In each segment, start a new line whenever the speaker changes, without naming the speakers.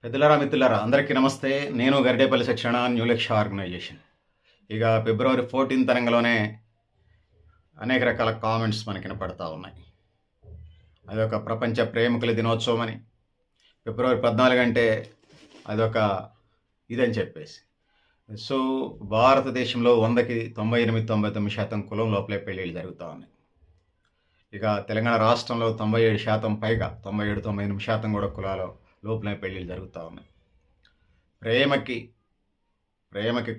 పెద్దలారా మిత్రులారా అందరికీ నమస్తే. నేను గరిడేపల్లి శిక్షణ న్యూ లక్ష్య ఆర్గనైజేషన్. ఇక ఫిబ్రవరి 14 తరంగంలోనే అనేక రకాల కామెంట్స్ మనకి వినపడతా ఉన్నాయి. అదొక ప్రపంచ ప్రేమికుల దినోత్సవం అని, ఫిబ్రవరి 14 అంటే అదొక ఇదని చెప్పేసి. సో భారతదేశంలో 100కి 98, 99% కులం లోపలే పెళ్ళిళ్ళు జరుగుతూ ఉన్నాయి. ఇక తెలంగాణ రాష్ట్రంలో 97% పైగా 97, 98% కూడా కులాల లోపలే పెళ్ళిళ్ళు జరుగుతూ ఉన్నాయి. ప్రేమకి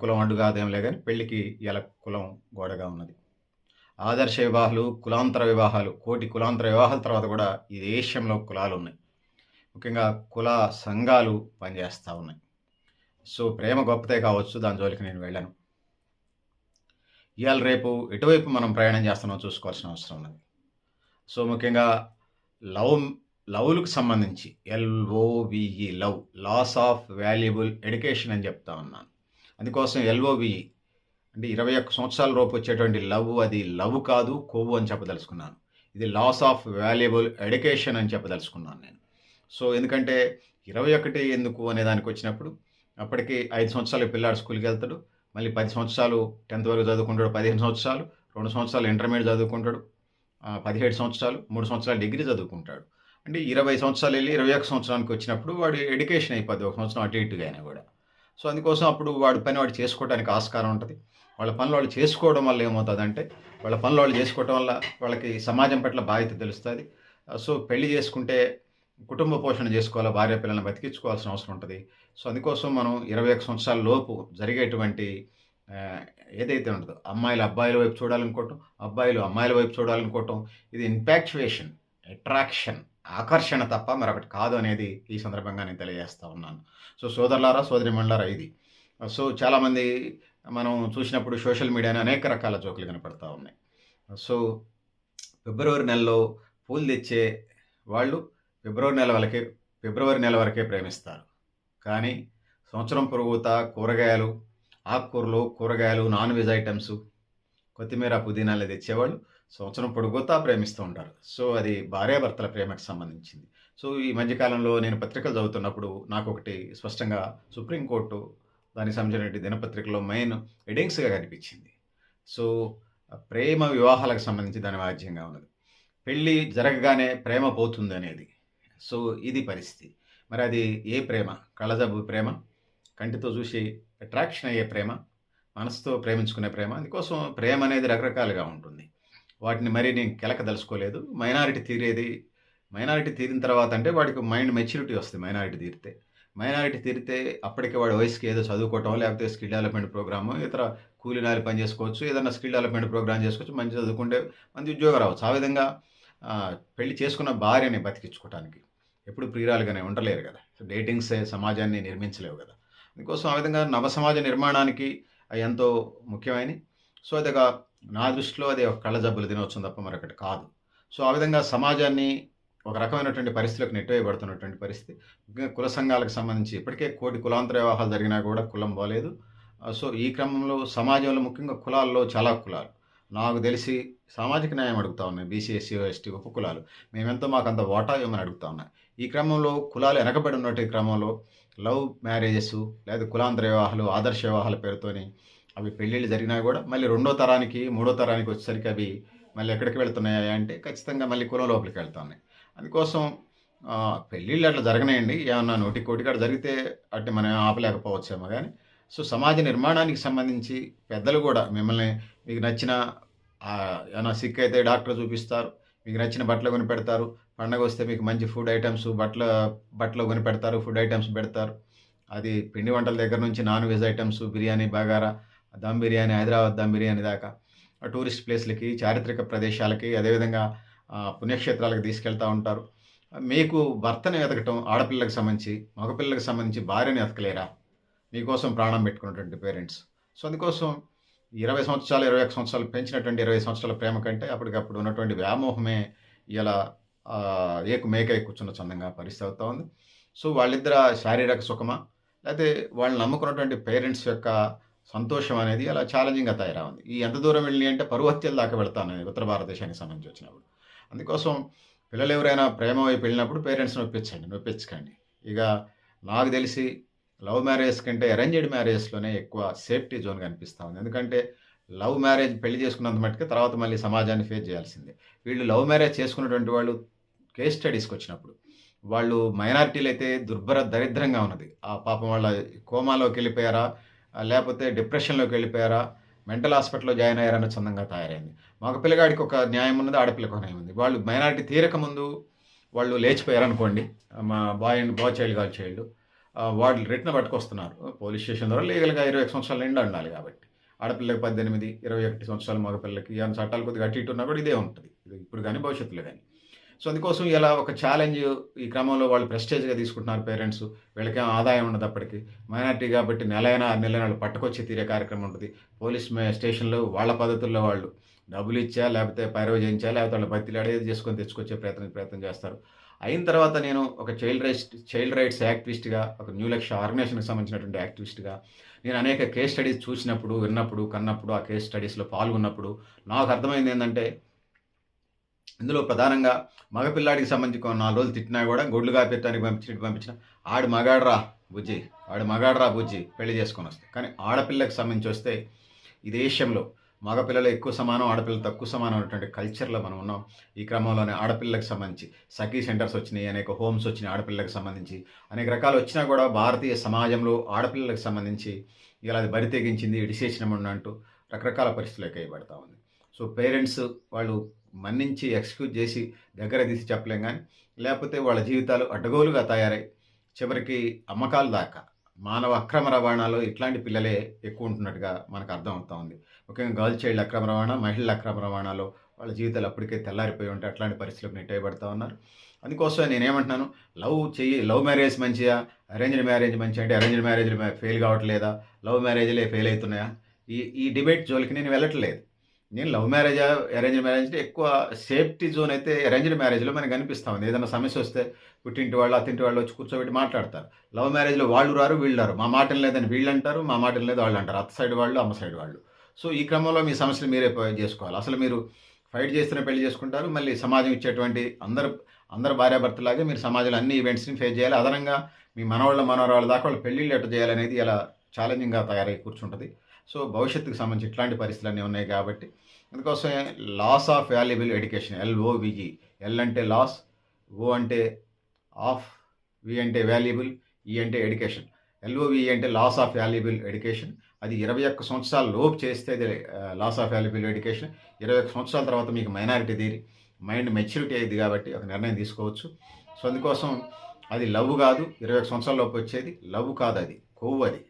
కులం అడ్డు కాదేంలే కానీ పెళ్ళికి ఇలా కులం గోడగా ఉన్నది. ఆదర్శ వివాహాలు, కులాంతర వివాహాలు, కోటి కులాంతర వివాహాల తర్వాత కూడా ఈ దేశంలో కులాలు ఉన్నాయి. ముఖ్యంగా కుల సంఘాలు పనిచేస్తూ ఉన్నాయి. సో ప్రేమ గొప్పతే కావచ్చు, దాని జోలికి నేను వెళ్ళను. ఇవాళ రేపు ఎటువైపు మనం ప్రయాణం చేస్తున్నామో చూసుకోవాల్సిన అవసరం ఉన్నది. సో ముఖ్యంగా లవ్లకు సంబంధించి LOVE love, loss of valuable education అని చెప్తా ఉన్నాను. అందుకోసం LOVE అంటే 21 సంవత్సరాల లోపు వచ్చేటువంటి లవ్, అది లవ్ కాదు, కొవ్వు అని చెప్పదలుచుకున్నాను. ఇది లాస్ ఆఫ్ వాల్యుబుల్ ఎడ్యుకేషన్ అని చెప్పదలుచుకున్నాను నేను. సో ఎందుకంటే 21 ఎందుకు అనే దానికి వచ్చినప్పుడు అప్పటికి 5 సంవత్సరాలు పిల్లాడు స్కూల్కి వెళ్తాడు, మళ్ళీ 10 సంవత్సరాలు 10th వరకు చదువుకుంటాడు, 15 సంవత్సరాలు 2 సంవత్సరాలు ఇంటర్మీడియట్ చదువుకుంటాడు, 17 సంవత్సరాలు 3 సంవత్సరాలు డిగ్రీ చదువుకుంటాడు. అంటే 20 సంవత్సరాలు వెళ్ళి 21 సంవత్సరానికి వచ్చినప్పుడు వాడు ఎడ్యుకేషన్ అయిపోద్ది, 1 సంవత్సరం అటు ఇటుగా అయినా కూడా. సో అందుకోసం అప్పుడు వాడి పని వాడు చేసుకోవడానికి ఆస్కారం ఉంటుంది. వాళ్ళ పనులు వాళ్ళు చేసుకోవడం వల్ల ఏమవుతుందంటే, వాళ్ళ పనులు వాళ్ళు చేసుకోవడం వల్ల వాళ్ళకి సమాజం పట్ల బాధ్యత తెలుస్తుంది. సో పెళ్లి చేసుకుంటే కుటుంబ పోషణ చేసుకోవాలి, భార్య పిల్లల్ని బతికించుకోవాల్సిన అవసరం ఉంటుంది. సో అందుకోసం మనం 21 సంవత్సరాల లోపు జరిగేటువంటి ఏదైతే ఉంటుందో, అమ్మాయిలు అబ్బాయిల వైపు చూడాలనుకోవటం, అబ్బాయిలు అమ్మాయిల వైపు చూడాలనుకోవటం, ఇది ఇన్ఫాక్చుయేషన్, అట్రాక్షన్, ఆకర్షణ తప్ప మరొకటి కాదు అనేది ఈ సందర్భంగా నేను తెలియజేస్తూ ఉన్నాను. సో సోదరులారా, సోదరిమణులారా, ఇది సో చాలామంది మనం చూసినప్పుడు సోషల్ మీడియాని అనేక రకాల జోకులు కనపడతా ఉన్నాయి. సో ఫిబ్రవరి నెలలో పూలు తెచ్చే వాళ్ళు ఫిబ్రవరి నెల వరకే ప్రేమిస్తారు. కానీ సంవత్సరం పొరుగుతా కూరగాయలు, ఆకుకూరలు, కూరగాయలు, నాన్ వెజ్ ఐటమ్స్, కొత్తిమీర, పుదీనాలు తెచ్చేవాళ్ళు సంవత్సరం పొడుగుతా ప్రేమిస్తూ ఉంటారు. సో అది భార్యాభర్తల ప్రేమకు సంబంధించింది. సో ఈ మధ్యకాలంలో నేను పత్రికలు చదువుతున్నప్పుడు నాకు ఒకటి స్పష్టంగా సుప్రీంకోర్టు దానికి సంబంధించిన దినపత్రికలో మెయిన్ హెడింగ్స్గా కనిపించింది. సో ప్రేమ వివాహాలకు సంబంధించి దాని వాద్యంగా ఉన్నది. పెళ్ళి జరగగానే ప్రేమ పోతుంది అనేది. సో ఇది పరిస్థితి. మరి అది ఏ ప్రేమ? కళ్ళజబ్బు ప్రేమ, కంటితో చూసి అట్రాక్షన్ అయ్యే ప్రేమ, మనసుతో ప్రేమించుకునే ప్రేమ. అందుకోసం ప్రేమ అనేది రకరకాలుగా ఉంటుంది. వాటిని మరి నేను కెలకదలుచుకోలేదు. మైనారిటీ తీరిన తర్వాత అంటే వాడికి మైండ్ మెచ్యూరిటీ వస్తుంది. మైనారిటీ తీరితే అప్పటికే వాడి వయసుకి ఏదో చదువుకోవటం, లేకపోతే స్కిల్ డెవలప్మెంట్ ప్రోగ్రాము, ఇతర కూలీనాలు పని చేసుకోవచ్చు, ఏదైనా స్కిల్ డెవలప్మెంట్ ప్రోగ్రామ్ చేసుకోవచ్చు, మంచి చదువుకుంటే మంచి ఉద్యోగం రావచ్చు. ఆ విధంగా పెళ్లి చేసుకున్న భార్యని బతికించుకోవటానికి ఎప్పుడు ప్రియురాలుగానే ఉండలేరు కదా. డేటింగ్సే సమాజాన్ని నిర్మించలేవు కదా. అందుకోసం ఆ విధంగా నవ సమాజ నిర్మాణానికి అవి ఎంతో ముఖ్యమైనవి. సో అది నా దృష్టిలో అది ఒక కళ్ళజబ్బుల దినోత్సవం తప్ప మరొకటి కాదు. సో ఆ విధంగా సమాజాన్ని ఒక రకమైనటువంటి పరిస్థితులకు నెట్టివేయబడుతున్నటువంటి పరిస్థితి. ముఖ్యంగా కుల సంఘాలకు సంబంధించి ఇప్పటికే కోటి కులాంతర వివాహాలు జరిగినా కూడా కులం పోలేదు. సో ఈ క్రమంలో సమాజంలో ముఖ్యంగా కులాల్లో చాలా కులాలు నాకు తెలిసి సామాజిక న్యాయం అడుగుతా ఉన్నాయి. బీసీ, ఎస్సీ, ఎస్టీ, ఉపకులాలు మేమెంతో మాకంత వాటా ఇవ్వమని అడుగుతా ఉన్నాయి. ఈ క్రమంలో కులాలు వెనకబడి ఉన్నట్టు క్రమంలో లవ్ మ్యారేజెస్ లేదా కులాంతర వివాహాలు, ఆదర్శ వివాహాల పేరుతోని అవి పెళ్ళిళ్ళు జరిగినా కూడా మళ్ళీ 2వ తరానికి 3వ తరానికి వచ్చేసరికి అవి మళ్ళీ ఎక్కడికి వెళ్తున్నాయి అంటే ఖచ్చితంగా మళ్ళీ కులం లోపలికి వెళ్తున్నాయి. అందుకోసం పెళ్ళిళ్ళు అట్లా జరగనేయండి, ఏమన్నా నోటి కోటికాడ జరిగితే అట్లా మనం ఆపలేకపోవచ్చేమో కానీ. సో సమాజ నిర్మాణానికి సంబంధించి పెద్దలు కూడా మిమ్మల్ని మీకు నచ్చిన ఏమైనా సిక్ అయితే డాక్టర్ చూపిస్తారు, మీకు నచ్చిన బట్టలు కొని పెడతారు, పండగ వస్తే మీకు మంచి ఫుడ్ ఐటమ్స్ బట్టలు కొని పెడతారు, ఫుడ్ ఐటమ్స్ పెడతారు. అది పిండి వంటల దగ్గర నుంచి non veg items, biryani, bagara, dum biryani, Hyderabad dum biryani దాకా టూరిస్ట్ ప్లేస్లకి, చారిత్రక ప్రదేశాలకి, అదేవిధంగా పుణ్యక్షేత్రాలకు తీసుకెళ్తూ ఉంటారు. మీకు భర్తని వెతకటం, ఆడపిల్లలకు సంబంధించి మగపిల్లలకు సంబంధించి భార్యని వెతకలేరా? మీకోసం ప్రాణం పెట్టుకున్నటువంటి పేరెంట్స్. సో అందుకోసం 20 సంవత్సరాలు 21 సంవత్సరాలు పెంచినటువంటి 20 సంవత్సరాల ప్రేమ కంటే అప్పటికప్పుడు ఉన్నటువంటి వ్యామోహమే ఇలా మేకై కూర్చున్న చందంగా పరిస్థితి అవుతూ ఉంది. సో వాళ్ళిద్దర శారీరక సుఖమా, లేకపోతే వాళ్ళు నమ్ముకున్నటువంటి పేరెంట్స్ యొక్క సంతోషం అనేది అలా ఛాలెంజింగ్గా తయారవుంది. ఈ ఎంత దూరం వెళ్ళి అంటే పరువహత్యల దాకా వెళ్తాను ఉత్తర భారతదేశానికి సంబంధించి వచ్చినప్పుడు. అందుకోసం పిల్లలు ఎవరైనా ప్రేమ వైపు వెళ్ళినప్పుడు పేరెంట్స్ని నొప్పించకండి. ఇక నాకు తెలిసి లవ్ మ్యారేజ్ కంటే అరేంజ్డ్ మ్యారేజ్‌లోనే ఎక్కువ సేఫ్టీ జోన్ కనిపిస్తా ఉంది. ఎందుకంటే లవ్ మ్యారేజ్ పెళ్లి చేసుకున్నంత మట్టుకే తర్వాత మళ్ళీ సమాజాన్ని ఫేస్ చేయాల్సిందే. వీళ్ళు లవ్ మ్యారేజ్ చేసుకున్నటువంటి వాళ్ళు కేస్ స్టడీస్‌కొచ్చినప్పుడు వాళ్ళు మైనారిటీలైతే దరిద్రంగా ఉన్నది. ఆ పాపం వాళ్ళ కోమాలోకెళ్ళిపోయారా? లేపోతే డిప్రెషన్‌లోకెళ్ళిపోయారా? మెంటల్ హాస్పిటల్‌లో జాయిన్ అయ్యారన్న చందంగా తయారైంది. మగ పిల్లగాడికి ఒక న్యాయం ఉన్నది. ఆడపిల్లకి ఒక న్యాయం ఉంది. వాళ్ళు మైనారిటీ తీరక ముందు వాళ్ళు లేచిపోయారనుకోండి. మా బాయ్ చైల్డ్, గర్ల్ చైల్డ్. వాళ్ళు రిటర్న్ పట్టుకొస్తున్నారు. పోలీస్ స్టేషన్ ద్వారా లీగల్‌గా 21 సంవత్సరాల నిండా ఉండాలి కాబట్టి. ఆడపిల్లకి 18, 21 సంవత్సరాలు మగపిల్లలకి ఏమైనా చట్టాలు కొద్దిగా అటు ఇటు ఉన్నా కూడా ఇదే ఉంటది. ఇది ఇప్పుడు గాని, భవిష్యత్తులో గాని. సో, అందుకోసం ఇలా ఒక ఛాలెంజ్ ఈ క్రమంలో వాళ్ళు ప్రెస్టేజ్‌గా తీసుకుంటున్నారు పేరెంట్స్. వీళ్ళకేం ఆదాయం ఉండదు అప్పటికి. మైనారిటీ కాబట్టి నెలైనా, 6 నెలలైనా వాళ్ళు పట్టుకొచ్చి తీరే కార్యక్రమం ఉంటది. పోలీస్ స్టేషన్‌లో వాళ్ళ పద్ధతుల్లో వాళ్ళు డబ్బులిచ్చా, లేకపోతే పైరవి చేయించా, లేకపోతే వాళ్ళని బతిలాడి ఏది చేసుకొని తెచ్చుకొచ్చే ప్రయత్నం చేస్తారు. అయిన తర్వాత నేను ఒక చైల్డ్ రైట్స్ యాక్టివిస్ట్‌గా, ఒక న్యూ లక్ష్య ఆర్గనైజేషన్‌కి సంబంధించినటువంటి యాక్టివిస్ట్‌గా నేను అనేక కేస్ స్టడీస్ చూసినప్పుడు, విన్నప్పుడు, కన్నప్పుడు, ఆ కేస్ స్టడీస్‌లో పాల్గొన్నప్పుడు నాకు అర్థమైందేందంటే ఇందులో ప్రధానంగా మగ పిల్లాడికి సంబంధించి 4 రోజులు తిట్టినా గూడా గొడ్లు కాపియటానికి పంపించిన ఆడు మగాడురా బుజ్జి పెళ్లి చేసుకొనొస్తా. కానీ ఆడపిల్లకి సంబంధించొస్తే ఈ దేశంలో మగపిల్లలు ఎక్కువ సమానం, ఆడపిల్లలు తక్కువ సమానం అనేటువంటి కల్చర్‌లో మనం ఉన్నాం. ఈ క్రమంలోనే ఆడపిల్లకి సంబంధించి సఖీ సెంటర్స్ వచ్చినియి, అనేక హోమ్స్ వచ్చినియి ఆడపిల్లకి సంబంధించి. అనేక రకాలు వచ్చినా గూడా భారతీయ సమాజంలో ఆడపిల్లలకు సంబంధించి ఇలా అది బరి తెగించింది, ఇడిసేసినమని అంటూ రకరకాల పరిస్థితులు ఎక్కయ్యబడతా ఉంది. సో, పేరెంట్స్ వాళ్ళు మన్నించి, ఎక్స్‌క్యూజ్ చేసి దగ్గర తీసి చెప్పలేం గానీ, లేపోతే వాళ్ళ జీవితాలు అడ్డగోలుగా తయారై చివరికి అమ్మకాల దాకా మానవ అక్రమ రవాణాలో ఇట్లాంటి పిల్లలే ఎక్కువ ఉంటున్నట్టుగా మనకు అర్థమవుతా ఉంది. ముఖ్యంగా గర్ల్ చైల్డ్ అక్రమ రవాణా, మహిళల అక్రమ రవాణాలో వాళ్ళ జీవితాలు అప్పటికే తెల్లారిపోయి ఉంటే అట్లాంటి పరిస్థితులకు నెట్టేయబడతా ఉన్నారు. అందుకోసమే నేనేమంటున్నాను, లవ్ మ్యారేజ్ మంచిదా? అరేంజ్డ్ మ్యారేజ్ మంచిదా? అంటే అరేంజ్డ్ మ్యారేజ్‌లు ఫెయిల్ కావట్లేదా? లవ్ మ్యారేజ్‌లే ఫెయిల్ అయితున్నాయా? ఈ ఈ డిబేట్ జోలికి నేను వెళ్ళట్లేదు. నేను లవ్ మ్యారేజా, అరేంజ్డ్ మ్యారేజ్ అంటే ఎక్కువ సేఫ్టీ జోన్ అయితే అరేంజ్డ్ మ్యారేజ్‌లో మనకు కనిపిస్తా ఉంది. ఏదైనా సమస్యొస్తే పుట్టింటి వాళ్ళు, అత్తింటి వాళ్ళు వచ్చి కూర్చోబెట్టి మాట్లాడతారు. లవ్ మ్యారేజ్‌లో వాళ్ళు రారు, వీళ్ళు రారు. మా మాట ఇనలేదని వీళ్ళంటారు, మా మాట ఇనలేదు వాళ్ళంటారు. అత్త సైడ్ వాళ్ళు, అమ్మ సైడ్ వాళ్ళు. సో, ఈ క్రమంలో మీ సమస్యలు మీరే జేసుకోవాలి. అసలు మీరు ఫైట్ చేస్తేనే పెళ్లి చేసుకుంటారు. మళ్ళీ సమాజం ఇచ్చేటువంటి అందరు భార్యాభర్తలాగే మీరు సమాజంలో అన్ని ఈవెంట్స్‌ని ఫేస్ చేయాలి. అదనంగా మీ మనవరాళ్ళ దాకా వాళ్ళ పెళ్ళిళ్ళు ఎట్ట చేయాలనేది ఇలా ఛాలెంజింగ్‌గా తయారై కూర్చుంటది. సో, భవిష్యత్తుకు సంబంధించి ఇట్లాంటి పరిస్థితులన్నీ ఉన్నాయి కాబట్టి అందుకోసమే loss of valuable education LOVE. L అంటే లాస్, ఓ అంటే ఆఫ్, వి అంటే వాల్యుబుల్, ఈ అంటే ఎడ్యుకేషన్. LOVE అంటే లాస్ ఆఫ్ వాల్యుబుల్ ఎడ్యుకేషన్. అది 21 సంవత్సరాల లోపు చేస్తే అది లాస్ ఆఫ్ వాల్యుబుల్ ఎడ్యుకేషన్. 21 సంవత్సరాల తర్వాత మీకు మైనారిటీ తీరి మైండ్ మెచ్యూరిటీ అయ్యిద్ది కాబట్టి ఒక నిర్ణయం తీసుకోవచ్చు. సో, అందుకోసం అది లవ్ కాదు 21 సంవత్సరాల లోపు వచ్చేది. లవ్ కాదు అది. కొవ్వు అది.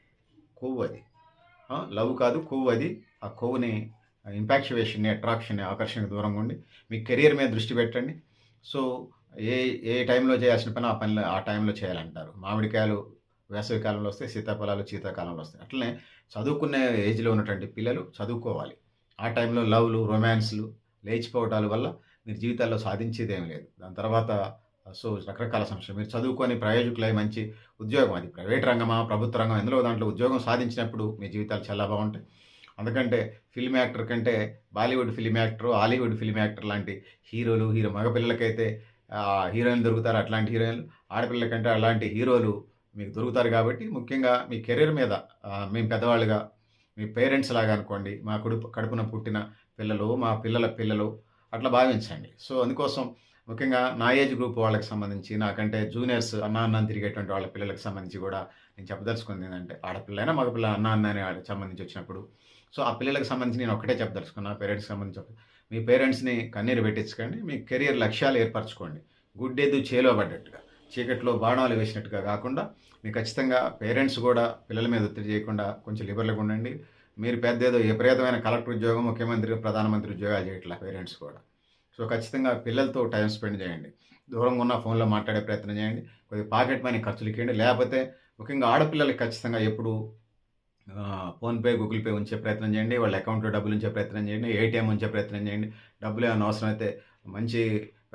లవ్ కాదు, కొవ్వు అది. ఆ కొవ్వుని ఇంపాక్చువేషన్‌ని, అట్రాక్షన్‌ని, ఆకర్షణకి దూరంగా ఉండి మీ కెరియర్ మీద దృష్టి పెట్టండి. సో, ఏ ఏ టైంలో చేయాల్సిన పని ఆ టైంలో చేయాలంటారు. మామిడికాయలు వేసవి కాలంలో వస్తాయి, సీతాఫలాలు శీతాకాలంలో వస్తాయి. అట్లనే చదువుకునే ఏజ్‌లో ఉన్నటువంటి పిల్లలు చదువుకోవాలి. ఆ టైంలో లవ్‌లు, రొమాన్స్‌లు, లేచిపోవటాల వల్ల మీరు జీవితాల్లో సాధించేదేమి లేదు. దాని తర్వాత సో, రకరకాల సమస్యలు. మీరు చదువుకొని ప్రయోజకులై మంచి ఉద్యోగం, అది ప్రైవేట్ రంగమా, ప్రభుత్వ రంగమా, ఎందులో దాంట్లో ఉద్యోగం సాధించినప్పుడు మీ జీవితాలు చాలా బాగుంటాయి. అందుకంటే ఫిల్మ్ యాక్టర్ కంటే Bollywood film actor, Hollywood film actor లాంటి మగ పిల్లలకైతే హీరోయిన్లు దొరుకుతారు. అట్లాంటి హీరోయిన్లు, ఆడపిల్లల కంటే అలాంటి హీరోలు మీకు దొరుకుతారు కాబట్టి ముఖ్యంగా మీ కెరీర్ మీద మేము పెద్దవాళ్ళుగా మీ పేరెంట్స్ లాగా అనుకోండి. మా కడుపున పుట్టిన పిల్లలు, మా పిల్లల పిల్లలు అట్లా భావించండి. సో, అందుకోసం ముఖ్యంగా నా ఏజ్ గ్రూప్ వాళ్ళకి సంబంధించి, నాకంటే జూనియర్స్ అన్నా అన్న అని తిరిగేటువంటి వాళ్ళ పిల్లలకి సంబంధించి కూడా నేను చెప్పదలుచుకుంది ఏందంటే, ఆడపిల్లైనా మగపిల్ల అన్నా అన్న అని వాళ్ళకి సంబంధించి వచ్చినప్పుడు సో, ఆ పిల్లలకి సంబంధించి నేను ఒకటే చెప్పదలుచుకున్నా. పేరెంట్స్‌కి సంబంధించి మీ పేరెంట్స్‌ని కన్నీరు పెట్టించకండి. మీ కెరియర్ లక్ష్యాలు ఏర్పరచుకోండి. గుడ్డెద్దు చేలో పడ్డట్టుగా, చీకట్లో బాణాలు వేసినట్టుగా కాకుండా మీకు ఖచ్చితంగా పేరెంట్స్ కూడా పిల్లల మీద ఒత్తిడి చేయకుండా కొంచెం లిబరల్‌గా ఉండండి. మీరు పెద్దేదో విపరీతమైన కలెక్టర్ ఉద్యోగం, ముఖ్యమంత్రి, ప్రధానమంత్రి ఉద్యోగాలు చేయట్లా పేరెంట్స్ కూడా. సో, ఖచ్చితంగా పిల్లలతో టైమ్ స్పెండ్ చేయండి. దూరంగా ఉన్న ఫోన్‌లో మాట్లాడే ప్రయత్నం చేయండి. కొద్దిగా పాకెట్ మనీ ఖర్చులకియండి. లేకపోతే ముఖ్యంగా ఆడపిల్లలకి ఖచ్చితంగా ఎప్పుడు ఫోన్‌పే, గూగుల్ పే ఉంచే ప్రయత్నం చేయండి. వాళ్ళ అకౌంట్‌లో డబ్బులు ఉంచే ప్రయత్నం చేయండి. ఏటీఎం ఉంచే ప్రయత్నం చేయండి. డబ్బులు ఏమైనా అవసరమైతే మంచి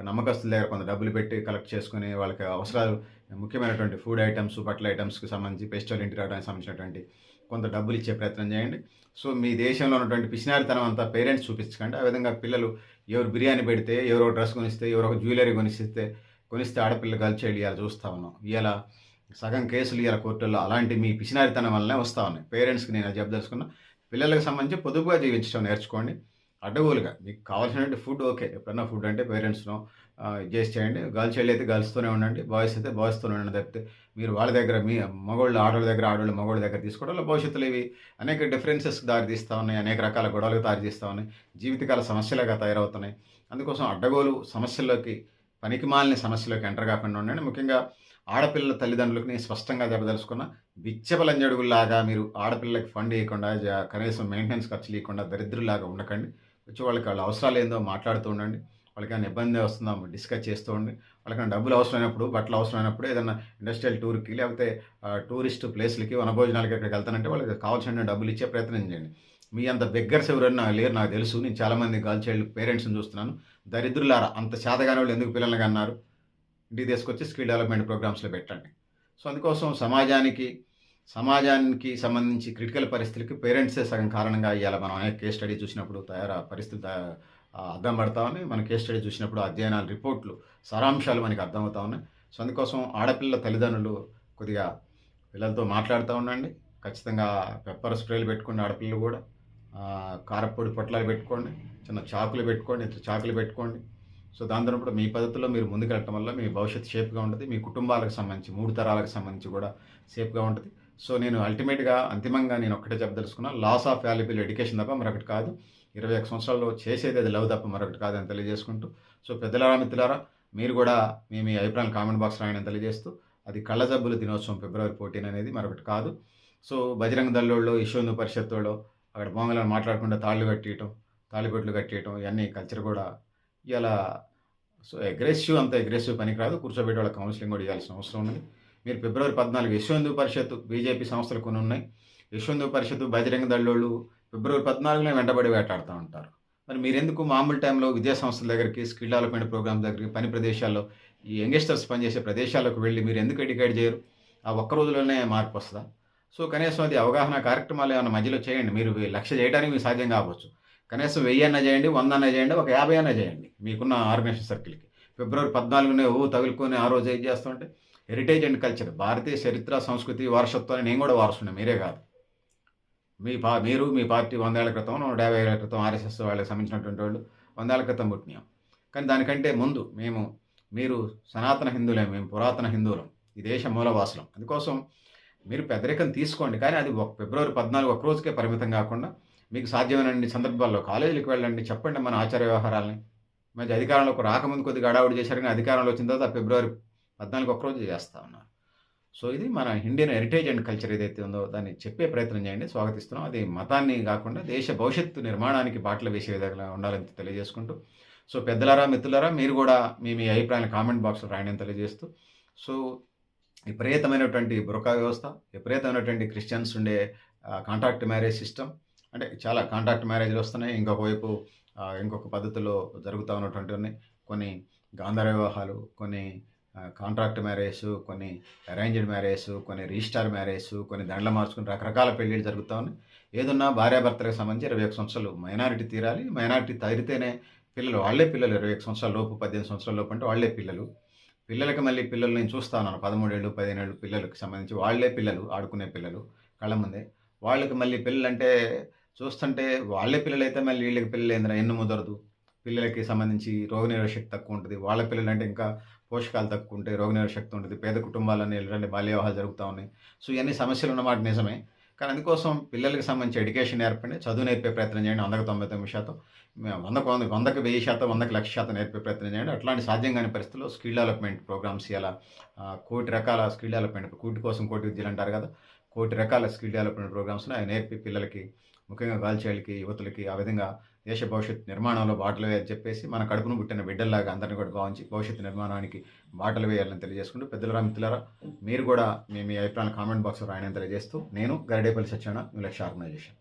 నమ్మకస్తుల దగ్గర కొంత డబ్బులు పెట్టి కలెక్ట్ చేసుకొని వాళ్ళకి అవసరాలు ముఖ్యమైనటువంటి ఫుడ్ ఐటెమ్స్, బట్టల ఐటెమ్స్‌కి సంబంధించి ఫెస్టివల్ ఇంటికి రావడానికి సంబంధించినటువంటి కొంత డబ్బులు ఇచ్చే ప్రయత్నం చేయండి. సో, మీ దేశంలో ఉన్నటువంటి పిసినారితనం అంతా పేరెంట్స్ చూపించకండి. ఆ విధంగా పిల్లలు ఎవరు బిర్యానీ పెడితే, ఎవరో డ్రెస్ కొనిస్తే, ఎవరో ఒక జ్యువెలరీ కొనిస్తే ఆడపిల్ల గర్ల్ చైల్డ్ ఇయాల చూస్తా ఉన్నాం. ఇయాల సగం కేసులు ఇవాళ కోర్టుల్లో అలాంటి మీ పిసినారితనం వల్లనే వస్తా ఉన్నాయి. పేరెంట్స్‌కి నేను అది చెప్పదలుచుకున్నా. పిల్లలకు సంబంధించి పొదుపుగా జీవించడం నేర్చుకోండి. అడ్డగోలుగా మీకు కావాల్సినటువంటి ఫుడ్ ఓకే. ఎప్పుడన్నా ఫుడ్ అంటే పేరెంట్స్‌నో ఇది చేసి చేయండి. గర్ల్ చైల్డ్ అయితే గర్ల్స్‌తోనే ఉండండి. బాయ్స్ అయితే బాయ్స్‌తోనే ఉండండి తప్పితే మీరు వాళ్ళ దగ్గర మీ మగోళ్ళు ఆడోళ్ళ దగ్గర, ఆడోళ్ళు మగోళ్ళ దగ్గర తీసుకోవడం వల్ల భవిష్యత్తులో ఇవి అనేక డిఫరెన్సెస్‌కి దారి తీస్తా ఉన్నాయి. అనేక రకాల గొడవలకు దారి తీస్తా ఉన్నాయి. జీవితకాల సమస్యలుగా తయారవుతున్నాయి. అందుకోసం అడ్డగోలు సమస్యల్లోకి పనికిమాలిన సమస్యలోకి ఎంటర్ కాకుండా ఉండండి. ముఖ్యంగా ఆడపిల్లల తల్లిదండ్రులకు నేను స్పష్టంగా చెప్పదలుచుకున్నా. బిచ్చపలంజడుగుల్లాగా మీరు ఆడపిల్లలకి ఫండ్ ఇయ్యకుండా కనీసం మెయింటెనెన్స్ ఖర్చులు ఇయ్యకుండా దరిద్రుల్లాగా ఉండకండి. వచ్చి వాళ్ళ అవసరాలు ఏందో మాట్లాడుతూ ఉండండి. వాళ్ళకేమైనా ఇబ్బంది వస్తుందో డిస్కస్ చేస్తూ ఉండి, వాళ్ళకేమైనా డబ్బులు అవసరమైనప్పుడు, బట్టలు అవసరమైనప్పుడు ఏదైనా ఇండస్ట్రియల్ టూర్‌కి లేకపోతే టూరిస్ట్ ప్లేస్‌లకి, వనభోజనాలకి ఎక్కడికి వెళ్తానంటే వాళ్ళకి కావాల్సిన డబ్బులు ఇచ్చే ప్రయత్నం చేయండి. మీ అంత బెగ్గర్స్ ఎవరన్నా లేరు నాకు తెలుసు. నేను చాలామంది గర్ల్ చైల్డ్ పేరెంట్స్‌ని చూస్తున్నాను. దరిద్రులారా! అంత చేతగానోళ్ళు ఎందుకు పిల్లల్ని కన్నారు? ఇంటికి తీసుకొచ్చి స్కిల్ డెవలప్‌మెంట్ ప్రోగ్రామ్స్‌లో పెట్టండి. సో, అందుకోసం సమాజానికి సంబంధించి క్రిటికల్ పరిస్థితులకి పేరెంట్సే సగం కారణంగా ఇయ్యాల మనం అనేక కేస్ స్టడీ చూసినప్పుడు పరిస్థితులు అద్దం పడతా ఉన్నాయి. మన కేస్ స్టడీ చూసినప్పుడు అధ్యయనాలు, రిపోర్ట్‌లు, సారాంశాలు మనకి అర్థమవుతా ఉన్నాయి. సో, అందుకోసం ఆడపిల్లల తల్లిదండ్రులు కొద్దిగా పిల్లలతో మాట్లాడుతూ ఉండండి. ఖచ్చితంగా పెప్పర్ స్ప్రేలు పెట్టుకోండి ఆడపిల్లలు కూడా. కారప్పొడి పొట్లాలు పెట్టుకోండి. చిన్న చాకులు పెట్టుకోండి. ఇంత చాకులు పెట్టుకోండి. సో, దాంతో పాటు మీ పద్ధతిలో మీరు ముందుకెళ్ళటం వల్ల మీ భవిష్యత్తు సేఫ్‌గా ఉంటది. మీ కుటుంబాలకు సంబంధించి 3 తరాలకు సంబంధించి కూడా సేఫ్‌గా ఉంటది. సో, నేను అంతిమంగా నేను ఒక్కటే చెప్పదలుచుకున్నా. లాస్ ఆఫ్ వాల్యుబుల్ ఎడ్యుకేషన్ తప్ప మరొకటి కాదు. 21 సంవత్సరాల్లో చేసేది అది లవ్ తప్ప మరొకటి కాదని తెలియజేసుకుంటూ, సో, పెద్దలారా, మిత్రులారా మీరు కూడా మీ అభిప్రాయాలను కామెంట్ బాక్స్‌లో రాయడని తెలియజేస్తూ, అది కళ్ళజబ్బుల దినోత్సవం ఫిబ్రవరి 14 అనేది మరొకటి కాదు. సో, బజరంగ దళోళ్ళో, విశ్వ హిందూ పరిషత్తోళ్ళో అక్కడ బొంగలను మాట్లాడకుండా తాళిబొట్లు కట్టేయటం ఇయన్నీ కల్చర్ కూడా ఇయాల సో, అంత అగ్రెసివ్ పనికిరాదు. కూర్చోబెట్టి వాళ్ళకి కౌన్సిలింగ్ కూడా ఇవ్వాల్సిన అవసరం ఉన్నది. మీరు ఫిబ్రవరి 14 విశ్వ హిందూ పరిషత్ బీజేపీ సంస్థలు కొన్ని ఉన్నాయి. విశ్వ హిందూ పరిషత్, బజరంగ దళోళ్ళు ఫిబ్రవరి 14 వెంటబడి వేటాడుతూ ఉంటారు. మరి మీరెందుకు మామూలు టైంలో విద్యా సంస్థల దగ్గరికి, స్కిల్ డెవలప్‌మెంట్ ప్రోగ్రామ్స్ దగ్గరికి, పని ప్రదేశాల్లో, ఈ యంగ్‌స్టర్స్ పనిచేసే ప్రదేశాలకు వెళ్లి మీరు ఎందుకు ఎడ్యుకేట్ చేయరు? ఆ ఒక్క రోజులోనే మార్పు వస్తదా? సో, కనీసం అది అవగాహన కార్యక్రమాలు ఏమైనా మధ్యలో చేయండి. మీరు 1,00,000 చేయడానికి మీకు సాధ్యం కావచ్చు. కనీసం 1000 అన్నా చేయండి, 100 అన్నా చేయండి, ఒక 50 అన్నా చేయండి. మీకున్న ఆర్గనైజేషన్ సర్కిల్‌కి. ఫిబ్రవరి 14 తగులుకొని ఆ రోజు ఏది చేస్తుంటే హెరిటేజ్ అండ్ కల్చర్, భారతీయ చరిత్ర, సంస్కృతి, వారసత్వాన్ని నేను కూడా వారసుడిని, మీరే కాదు. మీరు మీ పార్టీ 100 ఏళ్ల క్రితం, 150 ఏళ్ల క్రితం ఆర్ఎస్ఎస్ వాళ్ళకి సంబంధించినటువంటి వాళ్ళు 100 ఏళ్ల క్రితం పుట్టినాం. కానీ దానికంటే ముందు మీరు సనాతన హిందువులే, మేము పురాతన హిందువులం. ఈ దేశ మూలవాసులం. అందుకోసం మీరు పెద్దరికం తీసుకోండి. కానీ అది ఫిబ్రవరి 14 ఒక రోజుకే పరిమితం కాకుండా మీకు సాధ్యమైనన్ని సందర్భాల్లో కాలేజీలకు వెళ్ళండి. చెప్పండి మన ఆచార వ్యవహారాలని. మరి అధికారంలోకి రాకముందు కొద్దిగా హడావుడి చేశారు. కానీ అధికారంలో వచ్చిన తర్వాత ఫిబ్రవరి 14 ఒక రోజు చేస్తా ఉన్నారు. సో, ఇది మన ఇండియన్ హెరిటేజ్ అండ్ కల్చర్ ఏదైతే ఉందో దాన్ని చెప్పే ప్రయత్నం చేయండి. స్వాగతిస్తున్నాం. అది మతాన్ని కాకుండా దేశ భవిష్యత్తు నిర్మాణానికి బాటలు వేసే విధంగా ఉండాలని తెలియజేసుకుంటూ, సో, పెద్దలారా, మిత్రులారా మీరు కూడా మీ అభిప్రాయాలను కామెంట్ బాక్స్‌లో రాయండి అని తెలియజేస్తూ, సో, విపరీతమైనటువంటి బురకా వ్యవస్థ, విపరీతమైనటువంటి క్రిస్టియన్స్ ఉండే కాంట్రాక్ట్ మ్యారేజ్ సిస్టమ్, అంటే చాలా కాంట్రాక్ట్ మ్యారేజ్‌లు వస్తున్నాయి. ఇంకొక వైపు ఇంకొక పద్ధతిలో జరుగుతా ఉన్నటువంటివన్నీ కొన్ని గాంధర్వ వివాహాలు, కొన్ని కాంట్రాక్ట్ మ్యారేజ్, కొన్ని అరేంజ్డ్ మ్యారేజ్, కొన్ని రిజిస్టర్ మ్యారేజ్, కొన్ని దండలు మార్చుకుని రకరకాల పెళ్ళిళ్ళు జరుగుతా ఉన్నాయి. ఏదున్నా భార్యాభర్తలకు సంబంధించి 21 సంవత్సరాలు మైనారిటీ తీరాలి. మైనారిటీ తీరితేనే వాళ్ళే పిల్లలు 21 సంవత్సరాల లోపు, 18 సంవత్సరాల లోపు అంటే వాళ్ళే పిల్లలు. పిల్లలకి మళ్ళీ పిల్లలు నేను చూస్తా ఉన్నాను. 13 ఏళ్ళు, 15 ఏళ్ళు పిల్లలకి సంబంధించి వాళ్ళే పిల్లలు, ఆడుకునే పిల్లలు కళ్ళ ముందే. వాళ్ళకి మళ్ళీ పిల్లలంటే చూస్తుంటే వాళ్ళే పిల్లలైతే మళ్ళీ వీళ్ళకి పిల్లలేందిరా ఎన్ను ముదరదు. పిల్లలకి సంబంధించి రోగనిరోధక శక్తి తక్కువ ఉంటుంది. వాళ్ళ పిల్లలంటే ఇంకా పోషకాలు తక్కువ ఉంటాయి, రోగనిరోధక శక్తి ఉంటుంది. పేద కుటుంబాలన్నీ ఎలాంటి బాల్య వివాహాలు జరుగుతూ ఉన్నాయి. సో, ఇవన్నీ సమస్యలు ఉన్నమాట నిజమే. కానీ అందుకోసం పిల్లలకి సంబంధించి ఎడ్యుకేషన్ నేర్పండి. చదువు నేర్పే ప్రయత్నం చేయండి. 100కి 99%, 100కి 1000%, 100కి 1,00,000% నేర్పే ప్రయత్నం చేయండి. అట్లాంటి సాధ్యం కాని పరిస్థితుల్లో స్కిల్ డెవలప్‌మెంట్ ప్రోగ్రామ్స్ ఇలా కోటి రకాల స్కిల్ డెవలప్‌మెంట్, కూటి కోసం కోటి విద్యలు అంటారు కదా! కోటి రకాల స్కిల్ డెవలప్‌మెంట్ ప్రోగ్రామ్స్‌ని అవి నేర్పి పిల్లలకి, ముఖ్యంగా గర్ల్ చైల్డ్‌కి, యువతులకి ఆ విధంగా దేశ భవిష్యత్తు నిర్మాణంలో బాటలు వేయాలని చెప్పేసి మన కడుపును పుట్టిన బిడ్డల్లాగా అందరిని కూడా భావించి భవిష్యత్తు నిర్మాణానికి బాటలు వేయాలని తెలియజేసుకుంటూ, పెద్దలారా, మిత్రులారా మీరు కూడా మీ అభిప్రాయాలను కామెంట్ బాక్స్‌లో రాయని తెలియజేస్తూ, నేను గరిడేపల్లి సత్యనారాయణ, న్యూ లక్ష్య ఆర్గనైజేషన్.